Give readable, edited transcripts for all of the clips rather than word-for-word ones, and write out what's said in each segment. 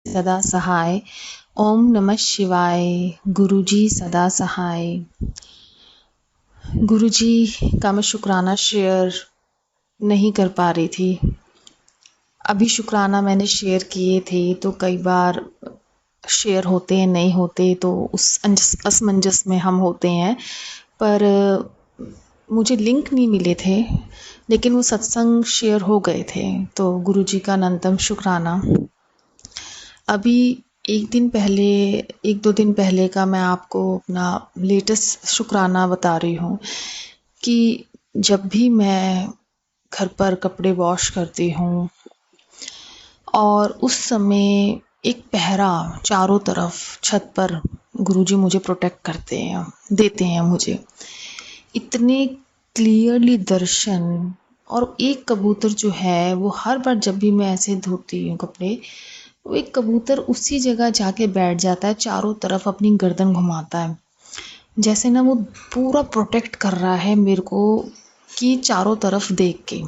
सदा सहाय। ओम नमः शिवाय। गुरुजी सदा सहाय। गुरुजी का मैं शुक्राना शेयर नहीं कर पा रही थी। अभी शुक्राना मैंने शेयर किए थे तो कई बार शेयर होते हैं, नहीं होते, तो उस असमंजस में हम होते हैं। पर मुझे लिंक नहीं मिले थे, लेकिन वो सत्संग शेयर हो गए थे। तो गुरुजी का अनंतम शुक्राना। अभी एक दो दिन पहले का मैं आपको अपना लेटेस्ट शुक्राना बता रही हूँ कि जब भी मैं घर पर कपड़े वॉश करती हूँ और उस समय एक पहरा चारों तरफ छत पर गुरुजी मुझे प्रोटेक्ट करते हैं, देते हैं मुझे इतने क्लियरली दर्शन। और एक कबूतर जो है वो हर बार जब भी मैं ऐसे धोती हूँ कपड़े, वो एक कबूतर उसी जगह जाके बैठ जाता है, चारों तरफ अपनी गर्दन घुमाता है, जैसे ना वो पूरा प्रोटेक्ट कर रहा है मेरे को कि चारों तरफ देख के।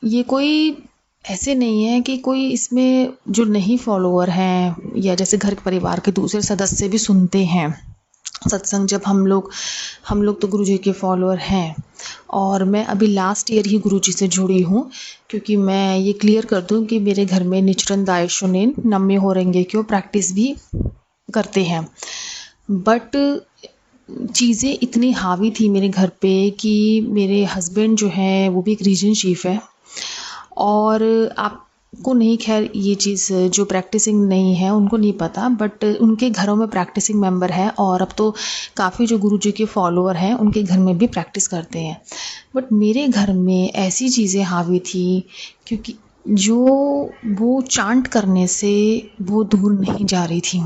ये कोई ऐसे नहीं है कि कोई इसमें जो नहीं फॉलोअर हैं या जैसे घर परिवार के दूसरे सदस्य भी सुनते हैं सत्संग, जब हम लोग तो गुरुजी के फॉलोअर हैं। और मैं अभी लास्ट ईयर ही गुरुजी से जुड़ी हूँ, क्योंकि मैं ये क्लियर कर दूँ कि मेरे घर में निचरन दायशुनेन नम्य हो रहेंगे क्यों प्रैक्टिस भी करते हैं। बट चीज़ें इतनी हावी थी मेरे घर पे कि मेरे हस्बैंड जो है वो भी एक रीजन चीफ है, और आपको नहीं, खैर ये चीज़ जो प्रैक्टिसिंग नहीं है उनको नहीं पता, बट उनके घरों में प्रैक्टिसिंग मेंबर है और अब तो काफ़ी जो गुरुजी के फॉलोअर हैं उनके घर में भी प्रैक्टिस करते हैं। बट मेरे घर में ऐसी चीज़ें हावी थी क्योंकि जो वो चांट करने से वो दूर नहीं जा रही थी,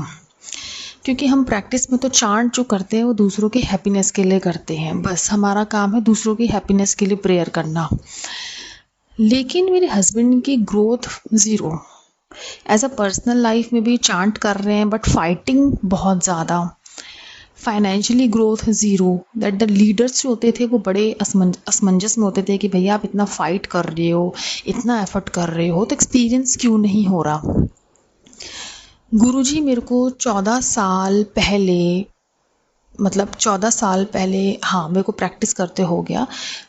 क्योंकि हम प्रैक्टिस में तो चांट जो करते हैं वो दूसरों के हैप्पीनेस के लिए करते हैं, बस हमारा काम है दूसरों की हैप्पीनेस के लिए प्रेयर करना। लेकिन मेरे हस्बैंड की growth zero, as a personal life में भी चांट कर रहे हैं बट फाइटिंग बहुत ज़्यादा, financially growth zero. That the leaders जो होते थे वो बड़े असमंजस में होते थे कि भैया आप इतना फाइट कर रहे हो, इतना एफर्ट कर रहे हो, तो एक्सपीरियंस क्यों नहीं हो रहा। गुरुजी मेरे को 14 साल पहले, मतलब 14 साल पहले, हाँ, मेरे को प्रैक्टिस करते हो गया।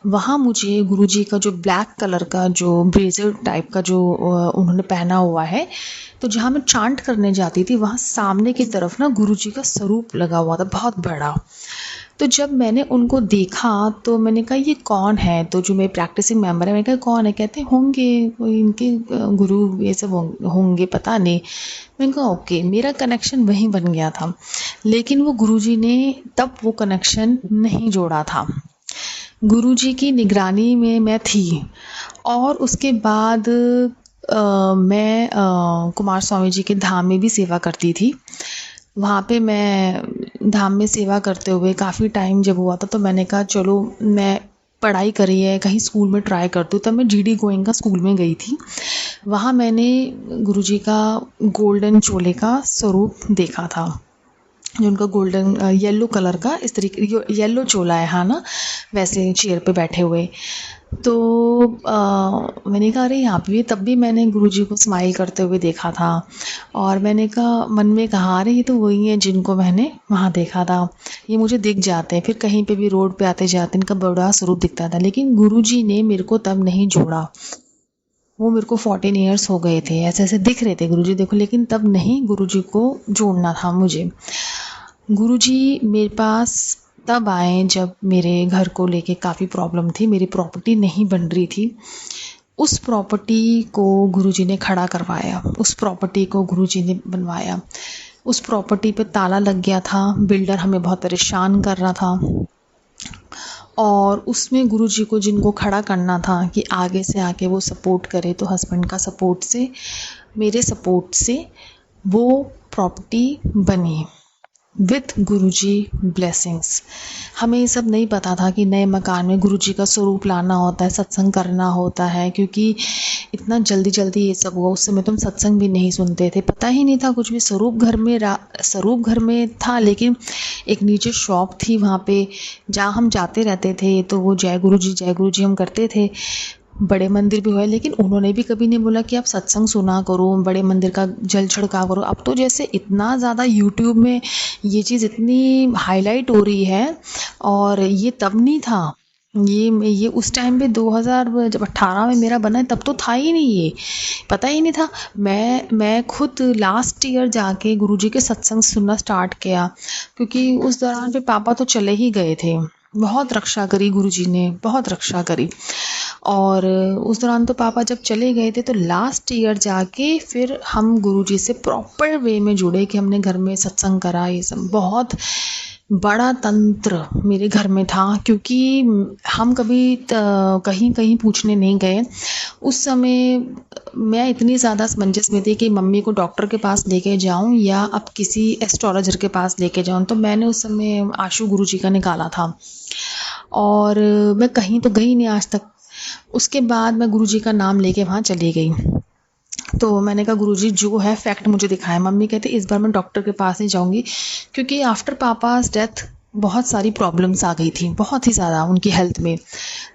वहाँ मुझे गुरुजी का जो ब्लैक कलर का जो ब्लेजर टाइप का जो उन्होंने पहना हुआ है, तो जहाँ मैं चांट करने जाती थी वहाँ सामने की तरफ ना गुरुजी का स्वरूप लगा हुआ था बहुत बड़ा। तो जब मैंने उनको देखा तो मैंने कहा ये कौन है, तो जो मेरे प्रैक्टिसिंग मेंबर है मैंने कहा कौन है, कहते होंगे कोई इनके गुरु ये सब होंगे, पता नहीं। मैंने कहा ओके, मेरा कनेक्शन वहीं बन गया था। लेकिन वो गुरुजी ने तब वो कनेक्शन नहीं जोड़ा था। गुरुजी की निगरानी में मैं थी और उसके बाद मैं कुमार स्वामी जी के धाम में भी सेवा करती थी। वहाँ पे मैं धाम में सेवा करते हुए काफ़ी टाइम जब हुआ था तो मैंने कहा चलो मैं पढ़ाई करी है कहीं स्कूल में ट्राई करती हूँ। तब मैं जीडी गोइंका स्कूल में गई थी। वहाँ मैंने गुरुजी का गोल्डन चोले का स्वरूप देखा था, जो उनका गोल्डन येलो कलर का इस तरीके येलो चोला है, हाँ ना, वैसे चेयर पे बैठे हुए। तो मैंने कहा अरे यहाँ पे, तब भी मैंने गुरुजी को स्माइल करते हुए देखा था और मैंने कहा मन में कहा अरे ये तो वही है जिनको मैंने वहाँ देखा था, ये मुझे दिख जाते हैं, फिर कहीं पे भी रोड पे आते जाते इनका बड़ा स्वरूप दिखता था। लेकिन गुरुजी ने मेरे को तब नहीं जोड़ा। वो मेरे को 14 ईयर्स हो गए थे, ऐसे ऐसे दिख रहे थे गुरुजी देखो, लेकिन तब नहीं गुरुजी को जोड़ना था मुझे। गुरुजी मेरे पास तब आए जब मेरे घर को लेके काफ़ी प्रॉब्लम थी, मेरी प्रॉपर्टी नहीं बन रही थी। उस प्रॉपर्टी को गुरुजी ने खड़ा करवाया, उस प्रॉपर्टी को गुरुजी ने बनवाया। उस प्रॉपर्टी पे ताला लग गया था, बिल्डर हमें बहुत परेशान कर रहा था और उसमें गुरुजी को जिनको खड़ा करना था कि आगे से आके वो सपोर्ट करे, तो हस्बैंड का सपोर्ट से, मेरे सपोर्ट से वो प्रॉपर्टी बनी विथ गुरुजी ब्लेसिंग्स। हमें ये सब नहीं पता था कि नए मकान में गुरुजी का स्वरूप लाना होता है, सत्संग करना होता है, क्योंकि इतना जल्दी जल्दी ये सब हुआ। उस समय तो हम सत्संग भी नहीं सुनते थे, पता ही नहीं था कुछ भी। स्वरूप घर में था, लेकिन एक नीचे शॉप थी वहाँ पे जहाँ हम जाते रहते थे, तो वो जय गुरुजी हम करते थे। बड़े मंदिर भी हुए, लेकिन उन्होंने भी कभी नहीं बोला कि आप सत्संग सुना करो, बड़े मंदिर का जल छिड़काव करो। अब तो जैसे इतना ज़्यादा यूट्यूब में ये चीज़ इतनी हाईलाइट हो रही है, और ये तब नहीं था। ये उस टाइम पे 2000 जब 18 में मेरा बना है, तब तो था ही नहीं, ये पता ही नहीं था। मैं खुद लास्ट ईयर जाके गुरुजी के सत्संग सुनना स्टार्ट किया, क्योंकि उस दौरान पे पापा तो चले ही गए थे। बहुत रक्षा करी गुरुजी ने, बहुत रक्षा करी। और उस दौरान तो पापा जब चले गए थे, तो लास्ट ईयर जाके फिर हम गुरुजी से प्रॉपर वे में जुड़े कि हमने घर में सत्संग करा। ये सब बहुत बड़ा तंत्र मेरे घर में था, क्योंकि हम कभी कहीं कहीं पूछने नहीं गए। उस समय मैं इतनी ज़्यादा असमंजस में थी कि मम्मी को डॉक्टर के पास लेके जाऊं या अब किसी एस्ट्रोलॉजर के पास लेके जाऊं, तो मैंने उस समय आशु गुरुजी का निकाला था, और मैं कहीं तो गई नहीं आज तक। उसके बाद मैं गुरुजी का नाम लेके वहाँ चली गई। तो मैंने कहा गुरुजी जो है फैक्ट मुझे दिखाएं। मम्मी कहते इस बार मैं डॉक्टर के पास नहीं जाऊंगी, क्योंकि आफ्टर पापा's डेथ बहुत सारी प्रॉब्लम्स आ गई थी, बहुत ही ज़्यादा उनकी हेल्थ में।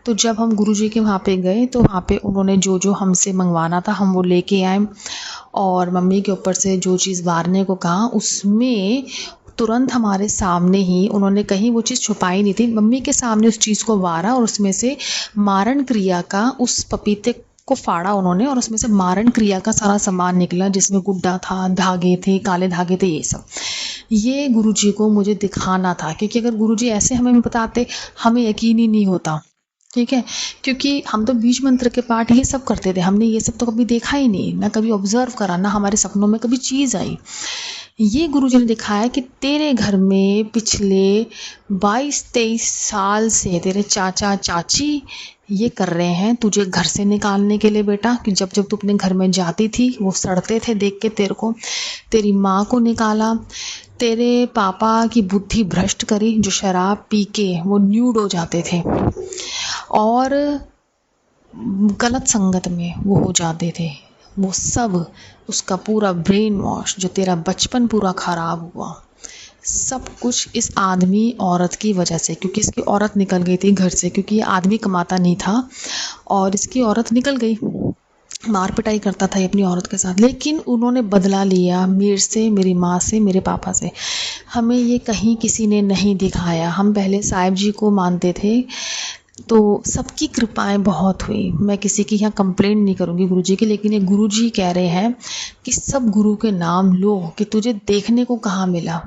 तो जब हम गुरुजी के वहाँ पे गए, तो वहाँ पे उन्होंने जो जो हमसे मंगवाना था हम वो लेके आए, और मम्मी के ऊपर से जो चीज़ वारने को कहा, उसमें तुरंत हमारे सामने ही उन्होंने कहीं वो चीज़ छुपाई नहीं थी, मम्मी के सामने उस चीज़ को वारा, और उसमें से मारण क्रिया का उस पपीते को फाड़ा उन्होंने, और उसमें से मारण क्रिया का सारा सामान निकला, जिसमें गुड्डा था, धागे थे, काले धागे थे, ये सब। ये गुरुजी को मुझे दिखाना था, क्योंकि अगर गुरुजी ऐसे हमें बताते, हमें यकीन ही नहीं होता। ठीक है, क्योंकि हम तो बीज मंत्र के पाठ ये सब करते थे, हमने ये सब तो कभी देखा ही नहीं, ना कभी ऑब्जर्व करा, ना हमारे सपनों में कभी चीज़ आई। ये गुरुजी ने दिखाया कि तेरे घर में पिछले 22-23 साल से तेरे चाचा चाची ये कर रहे हैं तुझे घर से निकालने के लिए बेटा, कि जब जब तू अपने घर में जाती थी वो सड़ते थे देख के तेरे को। तेरी माँ को निकाला, तेरे पापा की बुद्धि भ्रष्ट करी, जो शराब पी के वो न्यूड हो जाते थे, और गलत संगत में वो हो जाते थे। वो सब उसका पूरा ब्रेन वॉश, जो तेरा बचपन पूरा खराब हुआ, सब कुछ इस आदमी औरत की वजह से, क्योंकि इसकी औरत निकल गई थी घर से, क्योंकि ये आदमी कमाता नहीं था, और इसकी औरत निकल गई। मार पिटाई करता था ये अपनी औरत के साथ, लेकिन उन्होंने बदला लिया मेरे से, मेरी माँ से, मेरे पापा से। हमें ये कहीं किसी ने नहीं दिखाया। हम पहले साहिब जी को मानते थे, तो सबकी कृपाएं बहुत हुई। मैं किसी की यहाँ कंप्लेंट नहीं करूँगी गुरुजी की, लेकिन ये गुरुजी कह रहे हैं कि सब गुरु के नाम लो, कि तुझे देखने को कहाँ मिला,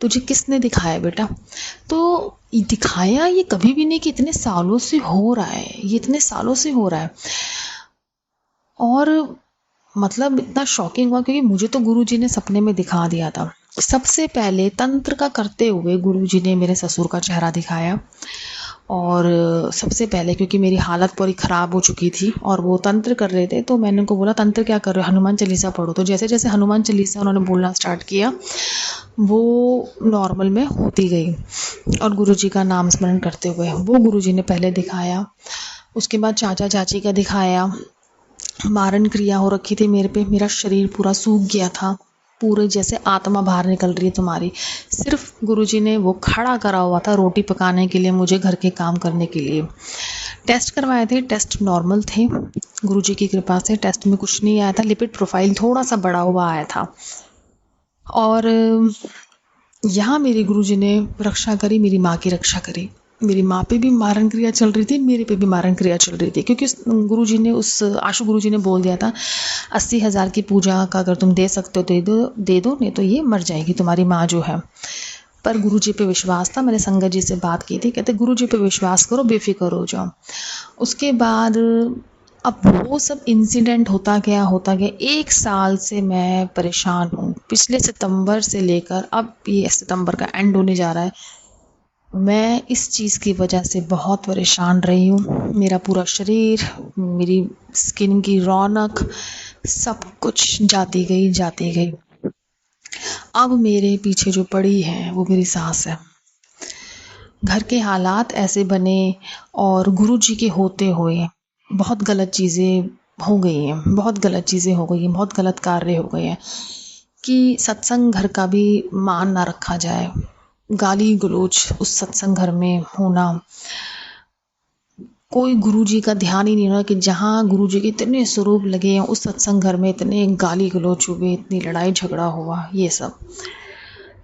तुझे किसने दिखाया बेटा। तो दिखाया ये कभी भी नहीं कि इतने सालों से हो रहा है, ये इतने सालों से हो रहा है। और मतलब इतना शॉकिंग हुआ, क्योंकि मुझे तो गुरुजी ने सपने में दिखा दिया था। सबसे पहले तंत्र का करते हुए गुरुजी ने मेरे ससुर का चेहरा दिखाया, और सबसे पहले क्योंकि मेरी हालत पूरी ख़राब हो चुकी थी और वो तंत्र कर रहे थे, तो मैंने उनको बोला तंत्र क्या कर रहे हो, हनुमान चालीसा पढ़ो। तो जैसे जैसे हनुमान चालीसा उन्होंने बोलना स्टार्ट किया, वो नॉर्मल में होती गई, और गुरुजी का नाम स्मरण करते हुए वो गुरुजी ने पहले दिखाया। उसके बाद चाचा चाची का दिखाया। मारण क्रिया हो रखी थी मेरे पे, मेरा शरीर पूरा सूख गया था, पूरे जैसे आत्मा बाहर निकल रही है तुम्हारी। सिर्फ गुरुजी ने वो खड़ा करा हुआ था रोटी पकाने के लिए, मुझे घर के काम करने के लिए। टेस्ट करवाए थे, टेस्ट नॉर्मल थे, गुरुजी की कृपा से टेस्ट में कुछ नहीं आया था। लिपिड प्रोफाइल थोड़ा सा बढ़ा हुआ आया था। और यहाँ मेरे गुरुजी ने रक्षा करी, मेरी माँ की रक्षा करी। मेरी माँ पे भी मारण क्रिया चल रही थी, मेरे पे भी मारण क्रिया चल रही थी, क्योंकि गुरुजी ने, उस आशु गुरुजी ने बोल दिया था 80,000 की पूजा का अगर तुम दे सकते हो दे दो, नहीं तो ये मर जाएगी तुम्हारी माँ जो है। पर गुरुजी पे विश्वास था। मैंने संगत जी से बात की थी, कहते गुरुजी पे विश्वास करो, बेफिक्र हो जाओ। उसके बाद अब वो सब इंसिडेंट होता गया। 1 साल से मैं परेशान हूँ, पिछले सितंबर से लेकर अब ये सितंबर का एंड होने जा रहा है। मैं इस चीज़ की वजह से बहुत परेशान रही हूँ। मेरा पूरा शरीर, मेरी स्किन की रौनक, सब कुछ जाती गई। अब मेरे पीछे जो पड़ी है वो मेरी सास है। घर के हालात ऐसे बने, और गुरुजी के होते हुए बहुत गलत चीज़ें हो गई हैं, बहुत गलत कार्य हो गए हैं, कि सत्संग घर का भी मान ना रखा जाए। गाली गलोच उस सत्संग घर में होना, कोई गुरुजी का ध्यान ही नहीं रहा कि जहाँ गुरुजी के इतने स्वरूप लगे हैं, उस सत्संग घर में इतने गाली गलौच हुए, इतनी लड़ाई झगड़ा हुआ, ये सब।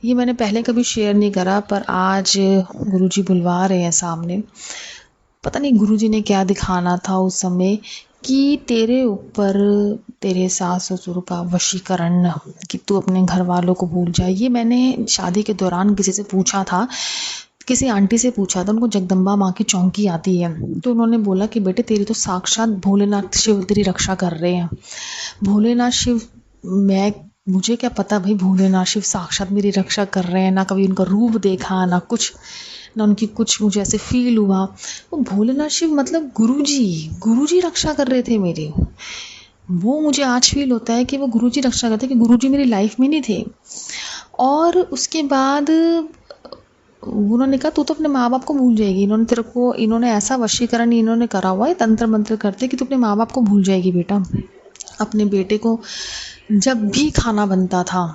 ये मैंने पहले कभी शेयर नहीं करा, पर आज गुरुजी बुलवा रहे हैं सामने। पता नहीं गुरुजी ने क्या दिखाना था उस समय कि तेरे ऊपर तेरे सास ससुर का वशीकरण, कि तू अपने घर वालों को भूल जाए। ये मैंने शादी के दौरान किसी से पूछा था, किसी आंटी से पूछा था, उनको जगदम्बा माँ की चौंकी आती है, तो उन्होंने बोला कि बेटे तेरी तो साक्षात भोलेनाथ शिव तेरी रक्षा कर रहे हैं। भोलेनाथ शिव, मुझे क्या पता भाई भोलेनाथ शिव साक्षात मेरी रक्षा कर रहे हैं, ना कभी उनका रूप देखा, ना कुछ, ना उनकी कुछ मुझे ऐसे फील हुआ। वो भोलेनाथ शिव मतलब गुरुजी रक्षा कर रहे थे मेरी। वो मुझे आज फील होता है कि वो गुरुजी रक्षा करते, कि गुरुजी मेरी लाइफ में नहीं थे। और उसके बाद उन्होंने कहा तू तो अपने माँ बाप को भूल जाएगी, इन्होंने ऐसा वशीकरण इन्होंने करा हुआ है, तंत्र मंत्र करते कि तू अपने माँ बाप को भूल जाएगी बेटा। अपने बेटे को जब भी खाना बनता था,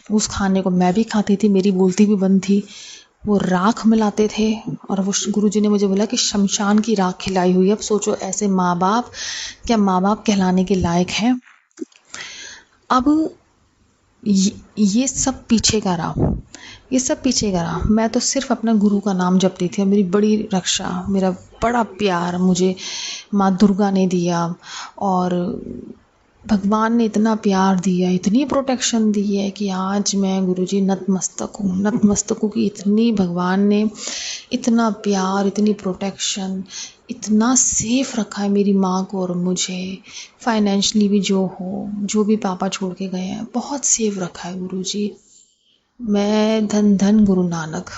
उस खाने को मैं भी खाती थी, मेरी बोलती भी बंद थी। वो राख मिलाते थे, और वो गुरुजी ने मुझे बोला कि शमशान की राख खिलाई हुई है। अब सोचो ऐसे माँ बाप क्या माँ बाप कहलाने के लायक हैं? अब ये सब पीछे का रहा, ये सब पीछे का रहा। मैं तो सिर्फ अपना गुरु का नाम जपती थी, और मेरी बड़ी रक्षा, मेरा बड़ा प्यार मुझे माँ दुर्गा ने दिया, और भगवान ने इतना प्यार दिया, इतनी प्रोटेक्शन दी है कि आज मैं गुरुजी नतमस्तक हूँ। नतमस्तक हूँ कि इतनी भगवान ने इतना प्यार, इतनी प्रोटेक्शन, इतना सेफ रखा है मेरी माँ को और मुझे। फाइनेंशियली भी जो भी पापा छोड़ के गए हैं, बहुत सेफ रखा है गुरुजी। मैं धन धन गुरु नानक,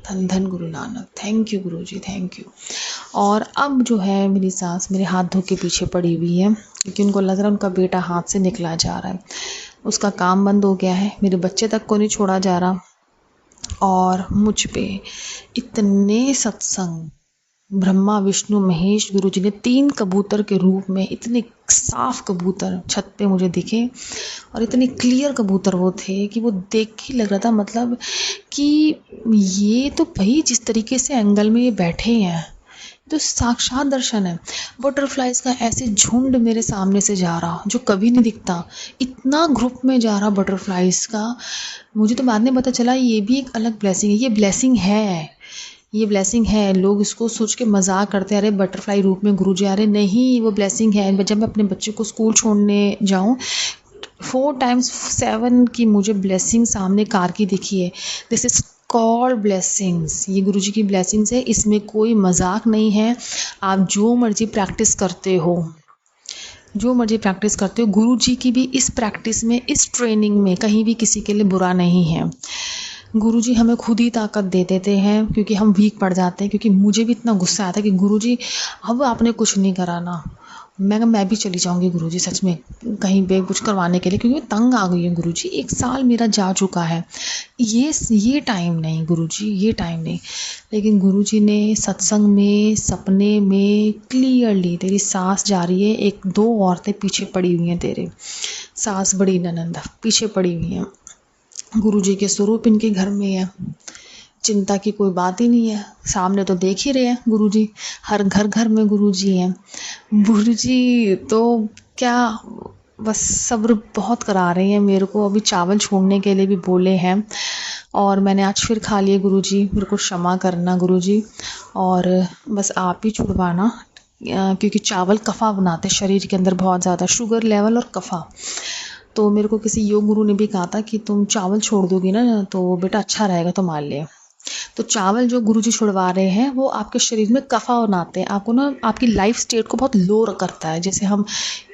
धन धन Guru Nanak. Thank you Guruji, thank you. और अब जो है मेरी सास मेरे हाथ धो के पीछे पड़ी हुई है, क्योंकि उनको लग रहा है उनका बेटा हाथ से निकला जा रहा है, उसका काम बंद हो गया है, मेरे बच्चे तक को नहीं छोड़ा जा रहा। और मुझ पे इतने सत्संग ब्रह्मा विष्णु महेश गुरुजी ने 3 कबूतर के रूप में, इतने साफ कबूतर छत पे मुझे दिखे, और इतने क्लियर कबूतर वो थे कि वो देख के लग रहा था मतलब कि ये तो भाई जिस तरीके से एंगल में ये बैठे हैं तो साक्षात दर्शन है। बटरफ्लाइज का ऐसे झुंड मेरे सामने से जा रहा जो कभी नहीं दिखता, इतना ग्रुप में जा रहा बटरफ्लाइज का। मुझे तो बाद में पता चला ये भी एक अलग ब्लेसिंग है, ये ब्लेसिंग है, ये ब्लेसिंग है। लोग इसको सोच के मजाक करते हैं, अरे बटरफ्लाई रूप में गुरुजी आ रहे, नहीं वो ब्लेसिंग है। जब मैं अपने बच्चे को स्कूल छोड़ने जाऊँ 4 times 7 की मुझे ब्लेसिंग सामने कार की दिखी है। दिस इज कॉल्ड ब्लेसिंग्स, ये गुरुजी की ब्लेसिंग्स है, इसमें कोई मजाक नहीं है। आप जो मर्जी प्रैक्टिस करते हो, जो मर्जी प्रैक्टिस करते हो, गुरुजी की भी इस प्रैक्टिस में, इस ट्रेनिंग में कहीं भी किसी के लिए बुरा नहीं है। गुरुजी हमें खुद ही ताकत दे देते हैं, क्योंकि हम वीक पड़ जाते हैं। क्योंकि मुझे भी इतना गुस्सा आता है कि गुरुजी अब आपने कुछ नहीं कराना, मैं भी चली जाऊंगी गुरुजी, सच में कहीं पे कुछ करवाने के लिए, क्योंकि मैं तंग आ गई हूँ गुरुजी। 1 साल मेरा जा चुका है, ये टाइम नहीं गुरुजी, ये टाइम नहीं। लेकिन गुरुजी ने सत्संग में, सपने में क्लियरली, तेरी सास जा रही है, 1-2 औरतें पीछे पड़ी हुई हैं, तेरे सास बड़ी ननंद पीछे पड़ी हुई हैं, गुरुजी के स्वरूप इनके घर में है, चिंता की कोई बात ही नहीं है। सामने तो देख ही रहे हैं गुरुजी, हर घर घर में गुरुजी हैं। गुरुजी तो क्या बस सब्र बहुत करा रहे हैं मेरे को। अभी चावल छोड़ने के लिए भी बोले हैं, और मैंने आज फिर खा लिए। गुरुजी मेरे को क्षमा करना गुरुजी, और बस आप ही छुड़वाना, क्योंकि चावल कफ़ा बनाते शरीर के अंदर, बहुत ज़्यादा शुगर लेवल और कफ़ा। तो मेरे को किसी योग गुरु ने भी कहा था कि तुम चावल छोड़ दोगी ना तो बेटा अच्छा रहेगा तुम्हारे लिए। तो चावल जो गुरुजी छुड़वा रहे हैं वो आपके शरीर में कफ़ा बनाते हैं, आपको ना आपकी लाइफ स्टेट को बहुत लो करता है। जैसे हम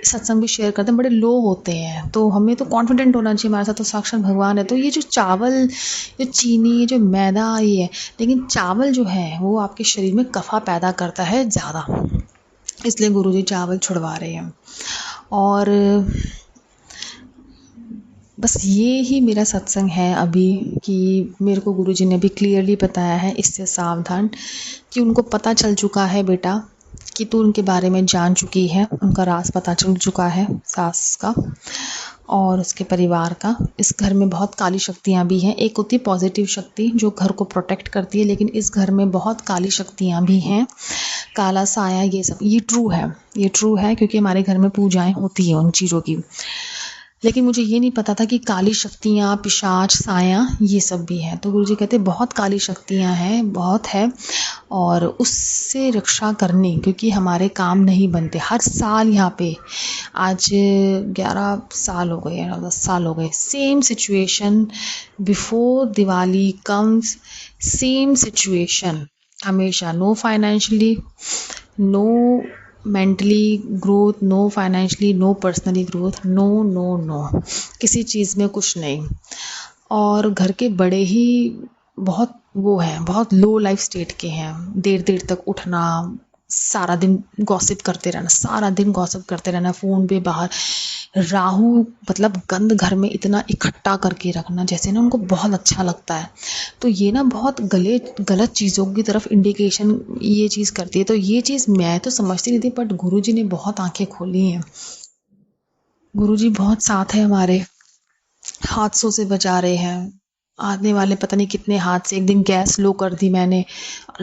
सत्संग भी शेयर करते हैं, बड़े लो होते हैं, तो हमें तो कॉन्फिडेंट होना चाहिए हमारे साथ तो साक्षात भगवान है। तो ये जो चावल, जो चीनी, जो मैदा, ये है, लेकिन चावल जो है वो आपके शरीर में कफ़ा पैदा करता है ज़्यादा, इसलिए गुरुजी चावल छुड़वा रहे हैं। और बस ये ही मेरा सत्संग है अभी, कि मेरे को गुरुजी ने भी क्लियरली बताया है, इससे सावधान, कि उनको पता चल चुका है बेटा, कि तू उनके बारे में जान चुकी है, उनका राज पता चल चुका है सास का। और उसके परिवार का। इस घर में बहुत काली शक्तियाँ भी हैं। एक होती है पॉजिटिव शक्ति जो घर को प्रोटेक्ट करती है, लेकिन इस घर में बहुत काली शक्तियाँ भी हैं, काला साया, ये सब। ये ट्रू है क्योंकि हमारे घर में पूजाएं होती हैं उन चीज़ों की। लेकिन मुझे ये नहीं पता था कि काली शक्तियाँ, पिशाच, साया, ये सब भी है। तो गुरुजी कहते बहुत काली शक्तियाँ हैं, बहुत है, और उससे रक्षा करनी, क्योंकि हमारे काम नहीं बनते। हर साल यहाँ पे आज 11 साल हो गए, 10 साल हो गए, same situation, before Diwali comes, same situation हमेशा। No financially, no mentally growth, no financially, no personally growth, no, किसी चीज़ में कुछ नहीं। और घर के बड़े ही बहुत वो हैं, बहुत लो लाइफ स्टेट के हैं। देर देर तक उठना, सारा दिन गॉसिप करते रहना, फ़ोन पे बाहर। राहु मतलब गंद घर में इतना इकट्ठा करके रखना, जैसे ना उनको बहुत अच्छा लगता है। तो ये ना बहुत गलत चीज़ों की तरफ इंडिकेशन ये चीज़ करती है। तो ये चीज़ मैं तो समझती नहीं थी, बट गुरुजी ने बहुत आंखें खोली हैं। गुरुजी बहुत साथ है हमारे, हादसों से बचा रहे हैं। आने वाले पता नहीं कितने हादसे। एक दिन गैस लो कर दी मैंने,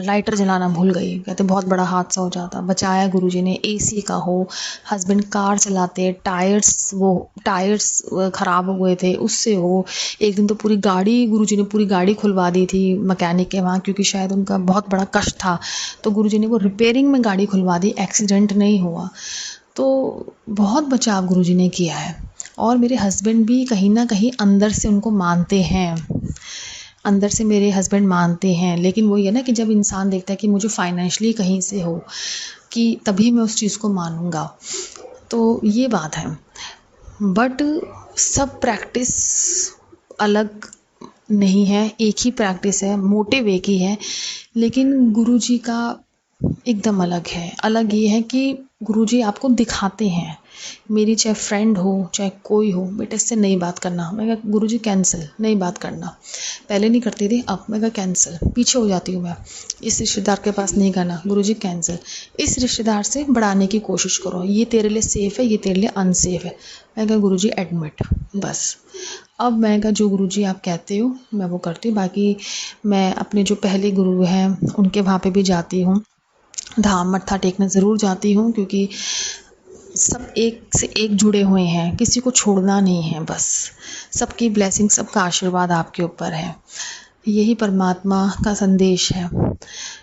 लाइटर जलाना भूल गई, कहते बहुत बड़ा हादसा हो जाता। बचाया गुरुजी ने। एसी का हो, हस्बैंड कार चलाते, टायर्स ख़राब हो गए थे, उससे हो। एक दिन तो पूरी गाड़ी, गुरुजी ने पूरी गाड़ी खुलवा दी थी मैकेनिक के वहाँ, क्योंकि शायद उनका बहुत बड़ा कष्ट था। तो गुरुजी ने वो रिपेयरिंग में गाड़ी खुलवा दी, एक्सीडेंट नहीं हुआ। तो बहुत बचाव गुरुजी ने किया है। और मेरे हस्बैंड भी कहीं ना कहीं अंदर से उनको मानते हैं, अंदर से मेरे हस्बैंड मानते हैं। लेकिन वो ये ना कि जब इंसान देखता है कि मुझे फाइनेंशियली कहीं से हो, कि तभी मैं उस चीज़ को मानूंगा। तो ये बात है। बट सब प्रैक्टिस अलग नहीं है, एक ही प्रैक्टिस है, मोटिव एक ही है, लेकिन गुरुजी का एकदम अलग है। अलग ये है कि गुरुजी आपको दिखाते हैं। मेरी चाहे फ्रेंड हो, चाहे कोई हो, बेटे इससे नहीं बात करना, मैं कहा गुरुजी कैंसिल, नहीं बात करना। पहले नहीं करती थी, अब मैं कहा कैंसिल, पीछे हो जाती हूँ मैं। इस रिश्तेदार के पास नहीं करना, गुरुजी कैंसिल। इस रिश्तेदार से बढ़ाने की कोशिश करो, ये तेरे लिए सेफ़ है, ये तेरे लिए अनसेफ है। मैं कहा गुरुजी एडमिट, बस। अब मैं कहा जो गुरुजी आप कहते हो मैं वो करती हूँ। बाकी मैं अपने जो पहले गुरु हैं उनके वहाँ पे भी जाती हूँ, धाम मत्था टेकने ज़रूर जाती हूँ, क्योंकि सब एक से एक जुड़े हुए हैं, किसी को छोड़ना नहीं है। बस सबकी ब्लेसिंग, सबका आशीर्वाद आपके ऊपर है। यही परमात्मा का संदेश है।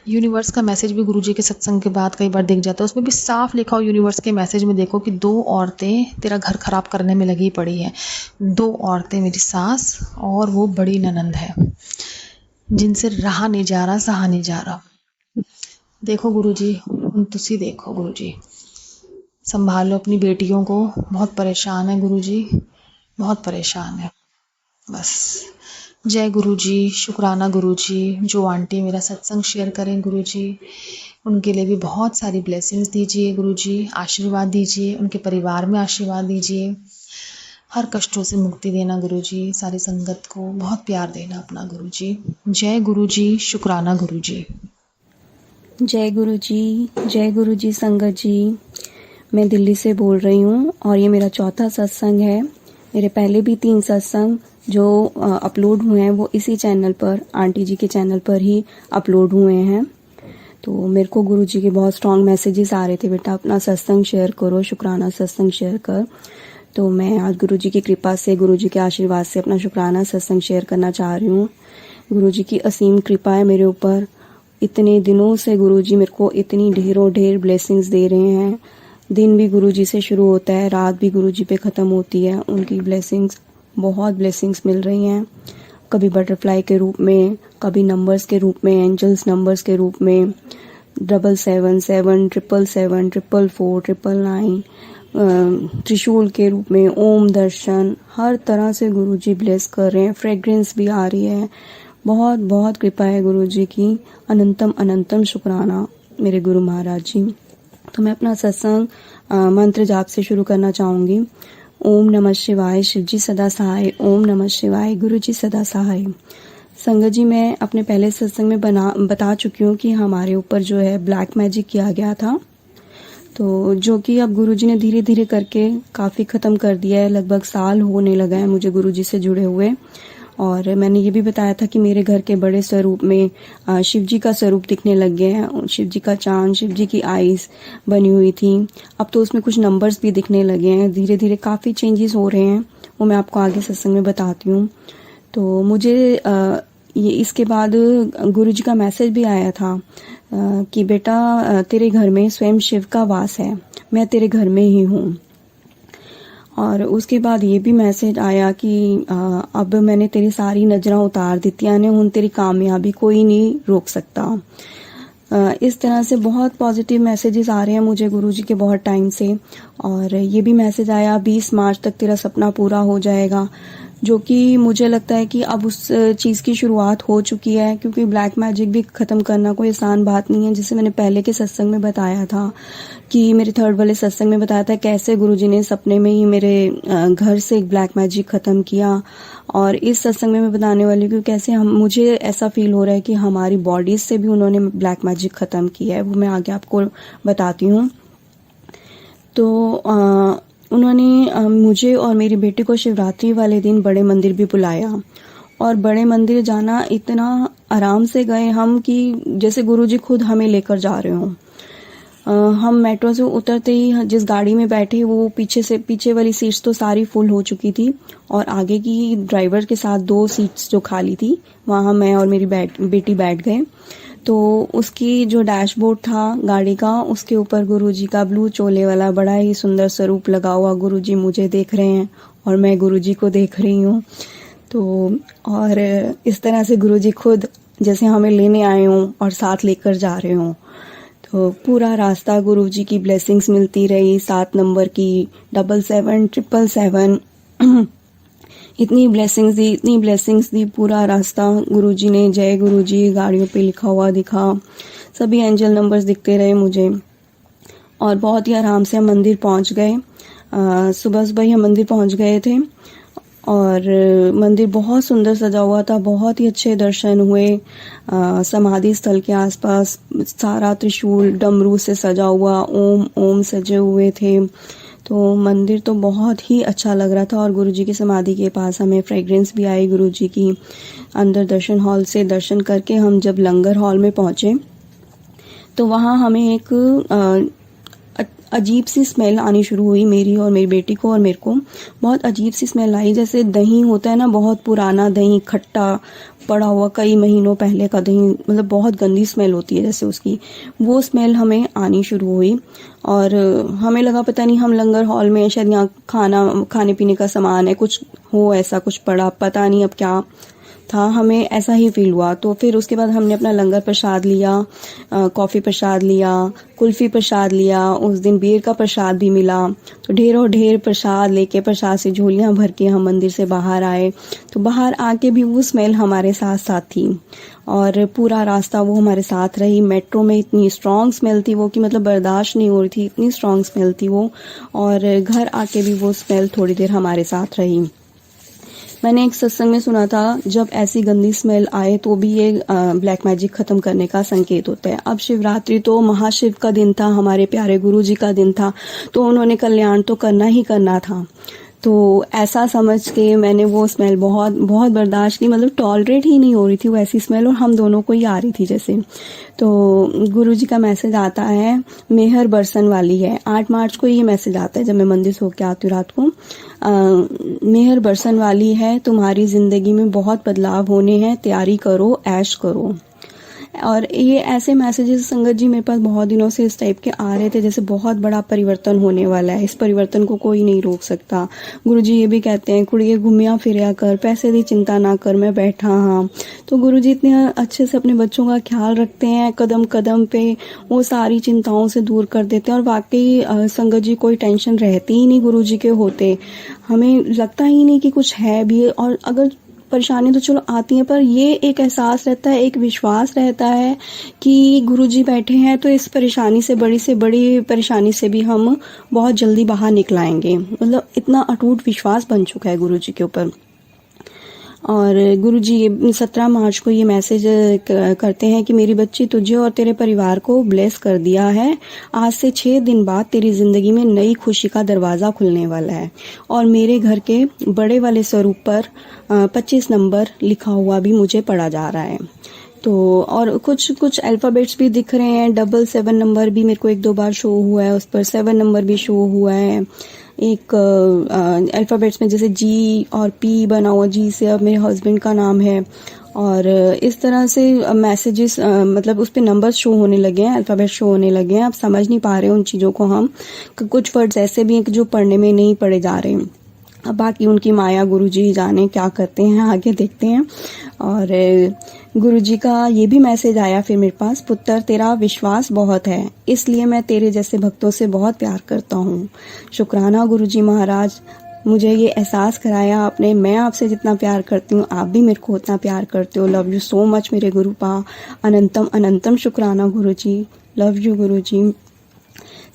यूनिवर्स का मैसेज भी गुरुजी के सत्संग के बाद कई बार दिख जाता है। उसमें भी साफ लिखा हो यूनिवर्स के मैसेज में, देखो कि 2 औरतें तेरा घर खराब करने में लगी पड़ी हैं। 2 औरतें, मेरी सास और वो बड़ी ननंद है, जिनसे रहा नहीं जा रहा, सहा नहीं जा रहा। देखो गुरुजी, तुसी देखो गुरुजी, संभालो अपनी बेटियों को। बहुत परेशान है गुरुजी, बहुत परेशान है। बस जय गुरुजी, शुक्राना गुरुजी। जो आंटी मेरा सत्संग शेयर करें गुरुजी, उनके लिए भी बहुत सारी ब्लेसिंग्स दीजिए गुरुजी, आशीर्वाद दीजिए, उनके परिवार में आशीर्वाद दीजिए। हर कष्टों से मुक्ति देना गुरुजी, सारी संगत को बहुत प्यार देना अपना गुरुजी। जय गुरुजी, शुक्राना गुरुजी। जय गुरुजी संगत जी। मैं दिल्ली से बोल रही हूँ और ये मेरा चौथा सत्संग है। मेरे पहले भी 3 सत्संग जो अपलोड हुए हैं वो इसी चैनल पर, आंटी जी के चैनल पर ही अपलोड हुए हैं। तो मेरे को गुरुजी के बहुत स्ट्रॉन्ग मैसेजेस आ रहे थे, बेटा अपना सत्संग शेयर करो, शुक्राना सत्संग शेयर कर। तो मैं आज गुरुजी की कृपा से, गुरुजी के आशीर्वाद से अपना शुक्राना सत्संग शेयर करना चाह रही हूँ। गुरुजी की असीम कृपा है मेरे ऊपर। इतने दिनों से गुरुजी मेरे को इतनी ढेरों ढेर ब्लेसिंग्स दे रहे हैं। दिन भी गुरुजी से शुरू होता है, रात भी गुरुजी पे ख़त्म होती है। उनकी ब्लेसिंग्स, बहुत ब्लेसिंग्स मिल रही हैं। कभी बटरफ्लाई के रूप में, कभी नंबर्स के रूप में, एंजल्स नंबर्स के रूप में, 777, 777, 444, 999, त्रिशूल के रूप में, ओम दर्शन, हर तरह से गुरुजी ब्लेस कर रहे हैं। फ्रेग्रेंस भी आ रही है। बहुत बहुत कृपा है गुरुजी की। अनंतम अनंतम शुक्राना मेरे गुरु महाराज जी। तो मैं अपना सत्संग मंत्र जाप से शुरू करना चाहूँगी। ओम नमः शिवाय, शिव जी सदा सहाय। ओम नमः शिवाय, गुरु जी सदा सहाय। संगत जी, मैं अपने पहले सत्संग में बता चुकी हूँ कि हमारे ऊपर जो है ब्लैक मैजिक किया गया था। तो जो कि अब गुरुजी ने धीरे धीरे करके काफ़ी ख़त्म कर दिया है। लगभग साल होने लगा है मुझे गुरुजी से जुड़े हुए। और मैंने ये भी बताया था कि मेरे घर के बड़े स्वरूप में शिव जी का स्वरूप दिखने लग गए हैं। शिव जी का चांद, शिव जी की आईज बनी हुई थी। अब तो उसमें कुछ नंबर्स भी दिखने लगे हैं। धीरे धीरे काफ़ी चेंजेस हो रहे हैं, वो मैं आपको आगे सत्संग में बताती हूँ। तो मुझे ये इसके बाद गुरुजी का मैसेज भी आया था कि बेटा तेरे घर में स्वयं शिव का वास है, मैं तेरे घर में ही हूँ। और उसके बाद ये भी मैसेज आया कि अब मैंने तेरी सारी नजरां उतार दी, यानी हुन तेरी कामयाबी कोई नहीं रोक सकता। इस तरह से बहुत पॉजिटिव मैसेजेस आ रहे हैं मुझे गुरुजी के बहुत टाइम से। और ये भी मैसेज आया 20 मार्च तक तेरा सपना पूरा हो जाएगा, जो कि मुझे लगता है कि अब उस चीज़ की शुरुआत हो चुकी है, क्योंकि ब्लैक मैजिक भी ख़त्म करना कोई आसान बात नहीं है। जिसे मैंने पहले के सत्संग में बताया था कि मेरे थर्ड वाले सत्संग में बताया था कैसे गुरुजी ने सपने में ही मेरे घर से एक ब्लैक मैजिक ख़त्म किया। और इस सत्संग में मैं बताने वाली हूँ कैसे मुझे ऐसा फील हो रहा है कि हमारी बॉडीज से भी उन्होंने ब्लैक मैजिक ख़त्म किया है, वो मैं आगे आपको बताती हूँ। तो उन्होंने मुझे और मेरी बेटी को शिवरात्रि वाले दिन बड़े मंदिर भी बुलाया। और बड़े मंदिर जाना इतना आराम से गए हम कि जैसे गुरुजी खुद हमें लेकर जा रहे हों। हम मेट्रो से उतरते ही जिस गाड़ी में बैठे वो पीछे वाली सीट्स तो सारी फुल हो चुकी थी, और आगे की ड्राइवर के साथ 2 सीट्स जो खाली थी वहाँ मैं और मेरी बेटी बैठ गए। तो उसकी जो डैशबोर्ड था गाड़ी का, उसके ऊपर गुरुजी का ब्लू चोले वाला बड़ा ही सुंदर स्वरूप लगा हुआ। गुरुजी मुझे देख रहे हैं और मैं गुरुजी को देख रही हूँ। तो और इस तरह से गुरुजी खुद जैसे हमें लेने आए हों और साथ लेकर जा रहे हों। तो पूरा रास्ता गुरुजी की ब्लेसिंग्स मिलती रही। 7 नंबर की 7777 इतनी ब्लेसिंग्स दी पूरा रास्ता गुरुजी ने। जय गुरुजी गाड़ियों पे लिखा हुआ दिखा, सभी एंजल नंबर्स दिखते रहे मुझे। और बहुत ही आराम से हम मंदिर पहुंच गए। सुबह सुबह ही हम मंदिर पहुंच गए थे और मंदिर बहुत सुंदर सजा हुआ था, बहुत ही अच्छे दर्शन हुए। समाधि स्थल के आसपास सारा त्रिशूल डमरू से सजा हुआ, ओम ओम सजे हुए थे। तो मंदिर तो बहुत ही अच्छा लग रहा था। और गुरुजी की समाधि के पास हमें फ्रेग्रेंस भी आई गुरुजी की। अंदर दर्शन हॉल से दर्शन करके हम जब लंगर हॉल में पहुंचे तो वहाँ हमें एक अजीब सी स्मेल आनी शुरू हुई, मेरी और मेरी बेटी को और मेरे को। बहुत अजीब सी स्मेल आई, जैसे दही होता है ना, बहुत पुराना दही खट्टा पड़ा हुआ, कई महीनों पहले का दही, मतलब बहुत गंदी स्मेल होती है जैसे उसकी, वो स्मेल हमें आनी शुरू हुई। और हमें लगा पता नहीं हम लंगर हॉल में शायद यहाँ खाने पीने का सामान है, कुछ हो ऐसा कुछ पड़ा, पता नहीं अब क्या था, हमें ऐसा ही फील हुआ। तो फिर उसके बाद हमने अपना लंगर प्रसाद लिया, कॉफ़ी प्रसाद लिया, कुल्फ़ी प्रसाद लिया, उस दिन बेर का प्रसाद भी मिला। तो ढेरों ढेर प्रसाद लेके, प्रसाद से झोलियाँ भर के हम मंदिर से बाहर आए। तो बाहर आके भी वो स्मेल हमारे साथ साथ थी और पूरा रास्ता वो हमारे साथ रही। मेट्रो में इतनी स्ट्रॉन्ग स्मेल थी वो कि मतलब बर्दाश्त नहीं हो रही थी, इतनी स्ट्रॉन्ग स्मेल थी वो। और घर आके भी वो स्मेल थोड़ी देर हमारे साथ रही। मैंने एक सत्संग में सुना था जब ऐसी गंदी स्मेल आए तो भी ये ब्लैक मैजिक खत्म करने का संकेत होता है। अब शिवरात्रि तो महाशिव का दिन था, हमारे प्यारे गुरुजी का दिन था, तो उन्होंने कल्याण तो करना ही करना था। तो ऐसा समझ के मैंने वो स्मेल बहुत बहुत बर्दाश्त की, मतलब टॉलरेट ही नहीं हो रही थी वो ऐसी स्मेल, और हम दोनों को ही आ रही थी जैसे। तो गुरुजी का मैसेज आता है, मेहर बरसन वाली है। 8 मार्च को ये मैसेज आता है जब मैं मंदिर से होके आती हूँ रात को। मेहर बरसन वाली है, तुम्हारी जिंदगी में बहुत बदलाव होने हैं, तैयारी करो, ऐश करो। और ये ऐसे मैसेजेस संगत जी मेरे पास बहुत दिनों से इस टाइप के आ रहे थे, जैसे बहुत बड़ा परिवर्तन होने वाला है, इस परिवर्तन को कोई नहीं रोक सकता। गुरुजी ये भी कहते हैं, कुड़िए घूमिया फिरिया कर, पैसे की चिंता ना कर, मैं बैठा हाँ। तो गुरुजी इतने अच्छे से अपने बच्चों का ख्याल रखते हैं, कदम कदम पे वो सारी चिंताओं से दूर कर देते हैं। और वाकई संगत जी कोई टेंशन रहती ही नहीं गुरुजी के होते, हमें लगता ही नहीं कि कुछ है भी। और अगर परेशानी तो चलो आती है, पर ये एक एहसास रहता है, एक विश्वास रहता है कि गुरुजी बैठे हैं, तो इस परेशानी से बड़ी परेशानी से भी हम बहुत जल्दी बाहर निकल आएंगे। मतलब इतना अटूट विश्वास बन चुका है गुरुजी के ऊपर। और गुरुजी ये 17 मार्च को ये मैसेज करते हैं कि मेरी बच्ची तुझे और तेरे परिवार को ब्लेस कर दिया है। आज से 6 दिन बाद तेरी जिंदगी में नई खुशी का दरवाजा खुलने वाला है। और मेरे घर के बड़े वाले स्वरूप पर 25 नंबर लिखा हुआ भी मुझे पढ़ा जा रहा है। तो और कुछ कुछ अल्फाबेट्स भी दिख रहे हैं। 777 नंबर भी मेरे को 1-2 बार शो हुआ है, उस पर 7 नंबर भी शो हुआ है। एक अल्फाबेट्स में जैसे जी और पी बना हुआ, जी से अब मेरे हस्बैंड का नाम है। और इस तरह से मैसेजेस मतलब उस पे नंबर शो होने लगे हैं, अल्फाबेट शो होने लगे हैं। अब समझ नहीं पा रहे उन चीज़ों को हम। कुछ वर्ड्स ऐसे भी हैं कि जो पढ़ने में नहीं पढ़े जा रहे हैं। अब बाकी उनकी माया गुरुजी जाने क्या करते हैं, आगे देखते हैं। और गुरुजी का ये भी मैसेज आया फिर मेरे पास, पुत्र तेरा विश्वास बहुत है, इसलिए मैं तेरे जैसे भक्तों से बहुत प्यार करता हूँ। शुक्राना गुरुजी महाराज, मुझे ये एहसास कराया आपने। मैं आपसे जितना प्यार करती हूँ आप भी मेरे को उतना प्यार करते हो। लव यू सो मच मेरे गुरुपा। अनंतम अनंतम शुक्राना गुरुजी। लव यू गुरुजी।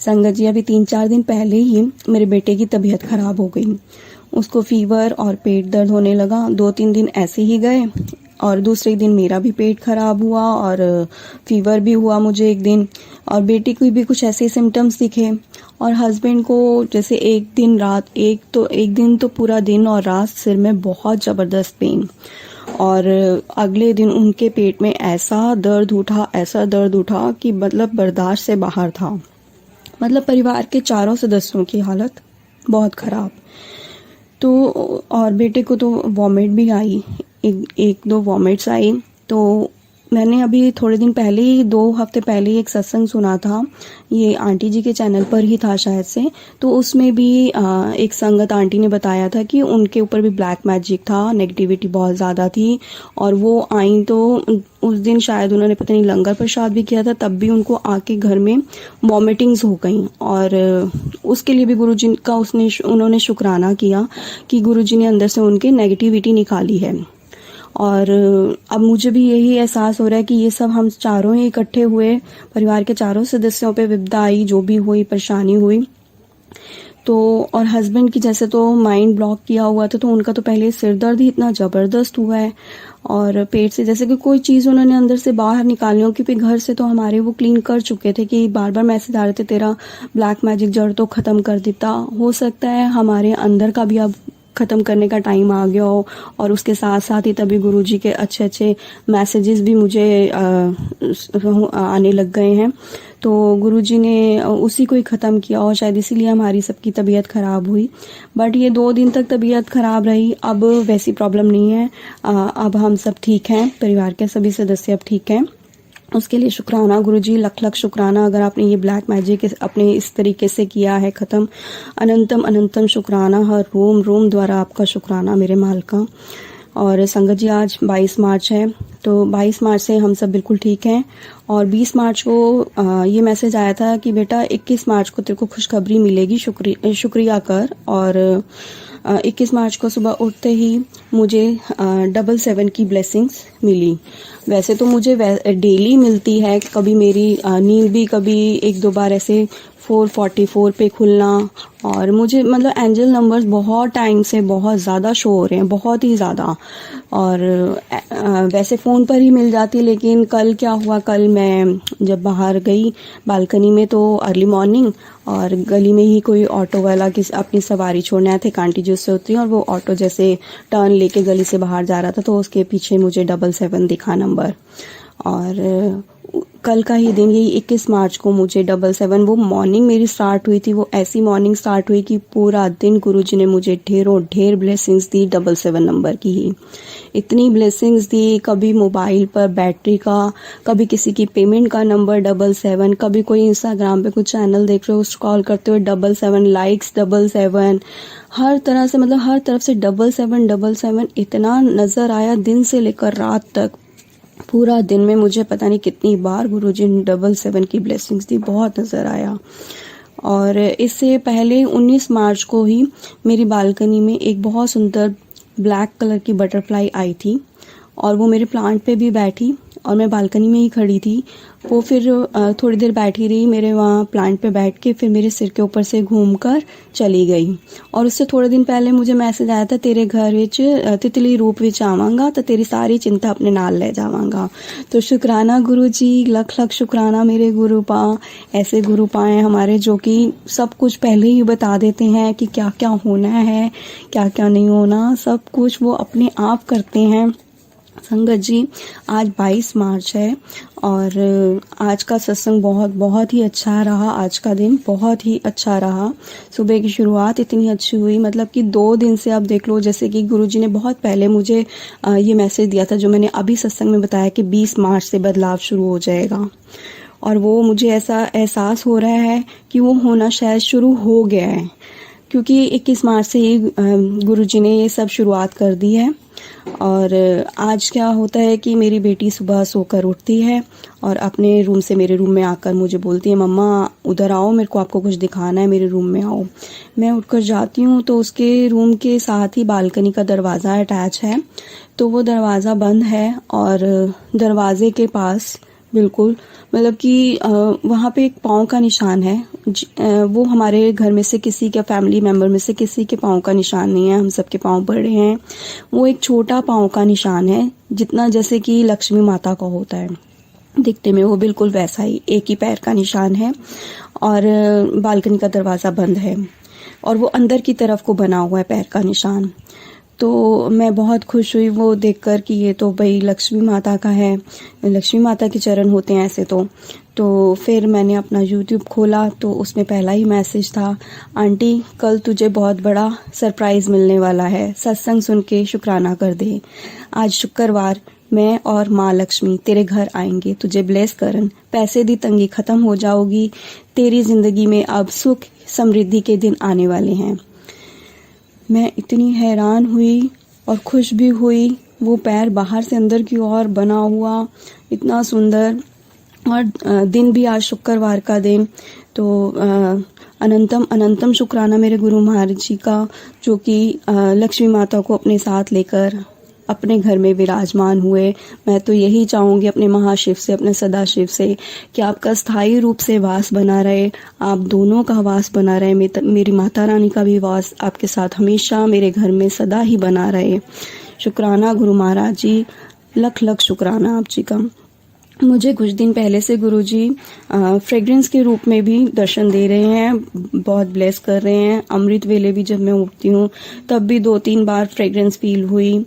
संगत जी, अभी 3-4 दिन पहले ही मेरे बेटे की तबीयत खराब हो गई। उसको फीवर और पेट दर्द होने लगा। 2-3 दिन ऐसे ही गए और दूसरे दिन मेरा भी पेट खराब हुआ और फीवर भी हुआ मुझे एक दिन, और बेटी को भी कुछ ऐसे सिम्टम्स दिखे। और हस्बैंड को जैसे एक दिन तो पूरा दिन और रात सिर में बहुत ज़बरदस्त पेन, और अगले दिन उनके पेट में ऐसा दर्द उठा कि मतलब बर्दाश्त से बाहर था। मतलब परिवार के चारों सदस्यों की हालत बहुत खराब। तो और बेटे को तो वॉमिट भी आई, 1-2 वॉमिट्स आई। तो मैंने अभी थोड़े दिन पहले ही, 2 हफ्ते पहले ही एक सत्संग सुना था, ये आंटी जी के चैनल पर ही था शायद से। तो उसमें भी एक संगत आंटी ने बताया था कि उनके ऊपर भी ब्लैक मैजिक था, नेगेटिविटी बहुत ज़्यादा थी। और वो आई तो उस दिन शायद उन्होंने पता नहीं लंगर प्रसाद भी किया था, तब भी उनको आके घर में वॉमिटिंग्स हो गई। और उसके लिए भी गुरुजी का उन्होंने शुक्राना किया कि गुरुजी ने अंदर से उनके नेगेटिविटी निकाली है। और अब मुझे भी यही एहसास हो रहा है कि ये सब हम चारों ही इकट्ठे हुए, परिवार के चारों सदस्यों पे विपदा आई, जो भी हुई परेशानी हुई। तो और हस्बैंड की जैसे तो माइंड ब्लॉक किया हुआ था, तो उनका तो पहले सिर दर्द ही इतना ज़बरदस्त हुआ है, और पेट से जैसे कि कोई चीज़ उन्होंने अंदर से बाहर निकाली हो। क्योंकि घर से तो हमारे वो क्लीन कर चुके थे कि बार बार मैसेज आ रहे थे तेरा ब्लैक मैजिक जड़ तो ख़त्म कर देता। हो सकता है हमारे अंदर का भी अब ख़त्म करने का टाइम आ गया हो, और उसके साथ साथ ही तभी गुरुजी के अच्छे अच्छे मैसेजेस भी मुझे आने लग गए हैं। तो गुरुजी ने उसी को ही ख़त्म किया, और शायद इसीलिए हमारी सबकी तबीयत ख़राब हुई। बट ये 2 दिन तक तबीयत ख़राब रही, अब वैसी प्रॉब्लम नहीं है। अब हम सब ठीक हैं, परिवार के सभी सदस्य अब ठीक हैं। उसके लिए शुक्राना गुरुजी, लख लख शुक्राना। अगर आपने ये ब्लैक मैजिक अपने इस तरीके से किया है ख़त्म, अनंतम अनंतम शुक्राना। हर रोम रोम द्वारा आपका शुक्राना मेरे माल का। और संगत जी, आज 22 मार्च है, तो 22 मार्च से हम सब बिल्कुल ठीक हैं। और 20 मार्च को ये मैसेज आया था कि बेटा 21 मार्च को तेरे को खुशखबरी मिलेगी, शुक्रिया कर। और 21 मार्च को सुबह उठते ही मुझे 777 की ब्लेसिंग्स मिली। वैसे तो मुझे डेली मिलती है, कभी मेरी नींद भी कभी 1-2 बार ऐसे 444 पे खुलना, और मुझे मतलब एंजल नंबर्स बहुत टाइम से बहुत ज़्यादा शो हो रहे हैं, बहुत ही ज़्यादा। और वैसे फ़ोन पर ही मिल जाती, लेकिन कल क्या हुआ, कल मैं जब बाहर गई बालकनी में तो अर्ली मॉर्निंग, और गली में ही कोई ऑटो वाला अपनी सवारी छोड़ने आए थे, एक आंटी जी उससे उतरी, और वो ऑटो जैसे टर्न लेके गली से बाहर जा रहा था, तो उसके पीछे मुझे 777 दिखा नंबर। और कल का ही दिन, यही 21 मार्च को मुझे 777, वो मॉर्निंग मेरी स्टार्ट हुई थी, वो ऐसी मॉर्निंग स्टार्ट हुई कि पूरा दिन गुरुजी ने मुझे ढेर ब्लेसिंग्स दी 777 नंबर की ही। इतनी ब्लेसिंग्स दी, कभी मोबाइल पर बैटरी का, कभी किसी की पेमेंट का नंबर 777, कभी कोई इंस्टाग्राम पे कुछ चैनल देख रहे हो स्क्रॉल करते हुए 777 लाइक्स 777, हर तरह से मतलब हर तरफ से 777 इतना नज़र आया दिन से लेकर रात तक। पूरा दिन में मुझे पता नहीं कितनी बार गुरुजी ने 777 की ब्लेसिंग्स दी, बहुत नज़र आया। और इससे पहले 19 मार्च को ही मेरी बालकनी में एक बहुत सुंदर ब्लैक कलर की बटरफ्लाई आई थी, और वो मेरे प्लांट पे भी बैठी, और मैं बालकनी में ही खड़ी थी। वो फिर थोड़ी देर बैठी रही मेरे वहाँ प्लांट पे बैठ के, फिर मेरे सिर के ऊपर से घूमकर चली गई। और उससे थोड़े दिन पहले मुझे मैसेज आया था, तेरे घर विच तितली रूप विच आवांगा तो तेरी सारी चिंता अपने नाल ले जावांगा। तो शुक्राना गुरु जी, लख लख शुक्राना मेरे गुरु पा। ऐसे गुरु पाए हमारे जो कि सब कुछ पहले ही बता देते हैं कि क्या क्या होना है, क्या क्या नहीं होना, सब कुछ वो अपने आप करते हैं। संगत जी, आज 22 मार्च है और आज का सत्संग बहुत बहुत ही अच्छा रहा। आज का दिन बहुत ही अच्छा रहा। सुबह की शुरुआत इतनी अच्छी हुई, मतलब कि 2 दिन से आप देख लो, जैसे कि गुरुजी ने बहुत पहले मुझे ये मैसेज दिया था, जो मैंने अभी सत्संग में बताया कि 20 मार्च से बदलाव शुरू हो जाएगा। और वो मुझे ऐसा एहसास हो रहा है कि वो होना शायद शुरू हो गया है, क्योंकि 21 मार्च से ही गुरुजी ने ये सब शुरुआत कर दी है। और आज क्या होता है कि मेरी बेटी सुबह सोकर उठती है और अपने रूम से मेरे रूम में आकर मुझे बोलती है, मम्मा उधर आओ, मेरे को आपको कुछ दिखाना है, मेरे रूम में आओ। मैं उठकर जाती हूँ तो उसके रूम के साथ ही बालकनी का दरवाज़ा अटैच है, तो वो दरवाज़ा बंद है और दरवाजे के पास बिल्कुल, मतलब कि वहाँ पे एक पाँव का निशान है। वो हमारे घर में से किसी के, फैमिली मेम्बर में से किसी के पाँव का निशान नहीं है, हम सबके पाँव बड़े हैं। वो एक छोटा पाँव का निशान है, जितना जैसे कि लक्ष्मी माता का होता है दिखने में, वो बिल्कुल वैसा ही एक ही पैर का निशान है। और बालकनी का दरवाज़ा बंद है और वो अंदर की तरफ को बना हुआ है पैर का निशान। तो मैं बहुत खुश हुई वो देखकर कि ये तो भाई लक्ष्मी माता का है, लक्ष्मी माता के चरण होते हैं ऐसे तो फिर मैंने अपना YouTube खोला तो उसमें पहला ही मैसेज था, आंटी कल तुझे बहुत बड़ा सरप्राइज़ मिलने वाला है, सत्संग सुन के शुक्राना कर दे। आज शुक्रवार मैं और माँ लक्ष्मी तेरे घर आएंगे, तुझे ब्लेस करन, पैसे दी तंगी खत्म हो जाओगी, तेरी जिंदगी में अब सुख समृद्धि के दिन आने वाले हैं। मैं इतनी हैरान हुई और खुश भी हुई। वो पैर बाहर से अंदर की ओर बना हुआ, इतना सुंदर। और दिन भी आज शुक्रवार का दिन, तो अनंतम अनंतम शुक्राना मेरे गुरु महाराज जी का, जो कि लक्ष्मी माता को अपने साथ लेकर अपने घर में विराजमान हुए। मैं तो यही चाहूँगी अपने महाशिव से, अपने सदाशिव से, कि आपका स्थायी रूप से वास बना रहे, आप दोनों का वास बना रहे, मेरी माता रानी का भी वास आपके साथ हमेशा मेरे घर में सदा ही बना रहे। शुक्राना गुरु महाराज जी, लख लख शुक्राना आप जी का। मुझे कुछ दिन पहले से गुरुजी फ्रेग्रेंस के रूप में भी दर्शन दे रहे हैं, बहुत ब्लेस कर रहे हैं। अमृत वेले भी जब मैं उठती हूँ तब भी 2-3 बार फ्रेग्रेंस फील हुई।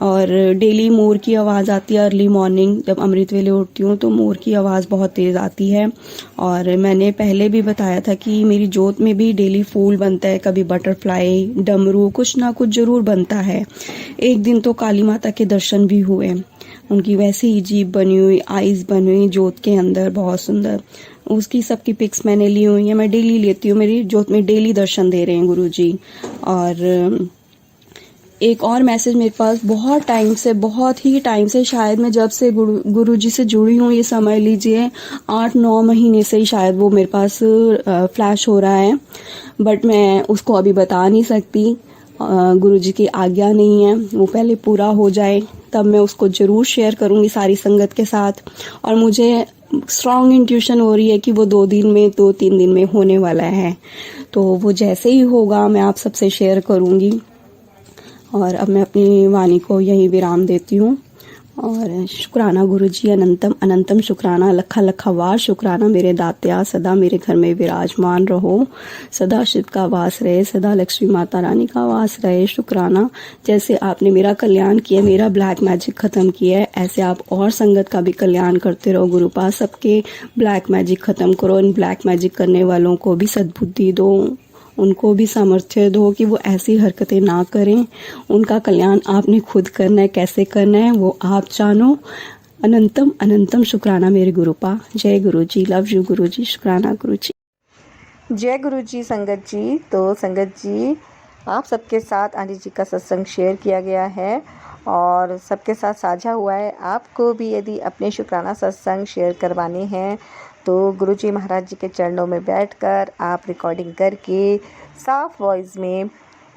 और डेली मोर की आवाज़ आती है अर्ली मॉर्निंग, जब अमृत वेले उठती हूँ तो मोर की आवाज़ बहुत तेज़ आती है। और मैंने पहले भी बताया था कि मेरी जोत में भी डेली फूल बनता है, कभी बटरफ्लाई, डमरू, कुछ ना कुछ ज़रूर बनता है। एक दिन तो काली माता के दर्शन भी हुए, उनकी वैसे ही जीभ बनी हुई, आईज बनी हुई जोत के अंदर, बहुत सुंदर। उसकी सबकी पिक्स मैंने ली हुई है, मैं डेली लेती हूँ, मेरी जोत में डेली दर्शन दे रहे हैं गुरुजी। और एक और मैसेज मेरे पास बहुत ही टाइम से, शायद मैं जब से गुरुजी से जुड़ी हूँ, ये समझ लीजिए 8-9 महीने से ही शायद वो मेरे पास फ्लैश हो रहा है, बट मैं उसको अभी बता नहीं सकती। गुरुजी की आज्ञा नहीं है, वो पहले पूरा हो जाए तब मैं उसको ज़रूर शेयर करूँगी सारी संगत के साथ। और मुझे स्ट्रॉन्ग इंट्यूशन हो रही है कि वो 2-3 दिन में होने वाला है, तो वो जैसे ही होगा मैं आप सबसे शेयर करूँगी। और अब मैं अपनी वाणी को यहीं विराम देती हूँ। और शुक्राना गुरुजी, अनंतम अनंतम शुक्राना, लखा लखा वार शुक्राना मेरे दात्या, सदा मेरे घर में विराजमान रहो, सदा शिव का वास रहे, सदा लक्ष्मी माता रानी का वास रहे। शुक्राना, जैसे आपने मेरा कल्याण किया, मेरा ब्लैक मैजिक खत्म किया है, ऐसे आप और संगत का भी कल्याण करते रहो गुरुपा। सबके ब्लैक मैजिक खत्म करो, इन ब्लैक मैजिक करने वालों को भी सद्बुद्धि दो, उनको भी सामर्थ्य दो कि वो ऐसी हरकतें ना करें। उनका कल्याण आपने खुद करना है, कैसे करना है वो आप जानो। अनंतम अनंतम शुक्राना मेरे गुरुपा। जय गुरु जी, लव यू गुरु जी, शुक्राना गुरु जी। जय गुरु जी संगत जी। तो संगत जी, आप सबके साथ आंटी जी का सत्संग शेयर किया गया है और सबके साथ साझा हुआ है। आपको भी यदि अपने शुक्राना सत्संग शेयर करवाने हैं तो गुरु जी महाराज जी के चरणों में बैठकर आप रिकॉर्डिंग करके साफ वॉइस में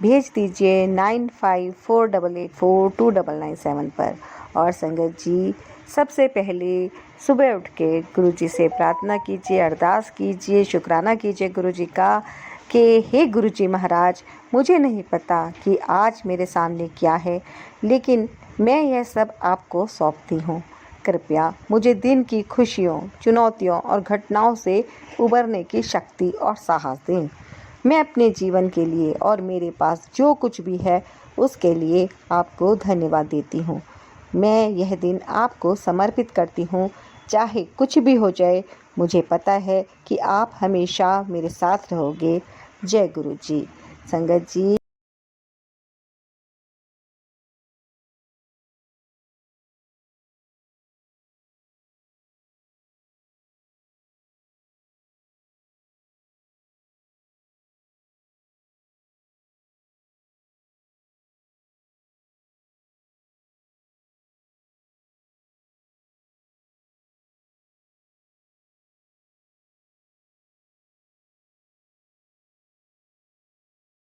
भेज दीजिए 9548842997 पर। और संगत जी, सबसे पहले सुबह उठ के गुरु जी से प्रार्थना कीजिए, अरदास कीजिए, शुक्राना कीजिए गुरु जी का कि हे गुरु जी महाराज, मुझे नहीं पता कि आज मेरे सामने क्या है, लेकिन मैं यह सब आपको सौंपती हूँ। कृपया मुझे दिन की खुशियों, चुनौतियों और घटनाओं से उबरने की शक्ति और साहस दें। मैं अपने जीवन के लिए और मेरे पास जो कुछ भी है उसके लिए आपको धन्यवाद देती हूँ। मैं यह दिन आपको समर्पित करती हूँ। चाहे कुछ भी हो जाए, मुझे पता है कि आप हमेशा मेरे साथ रहोगे। जय गुरु जी। संगत जी,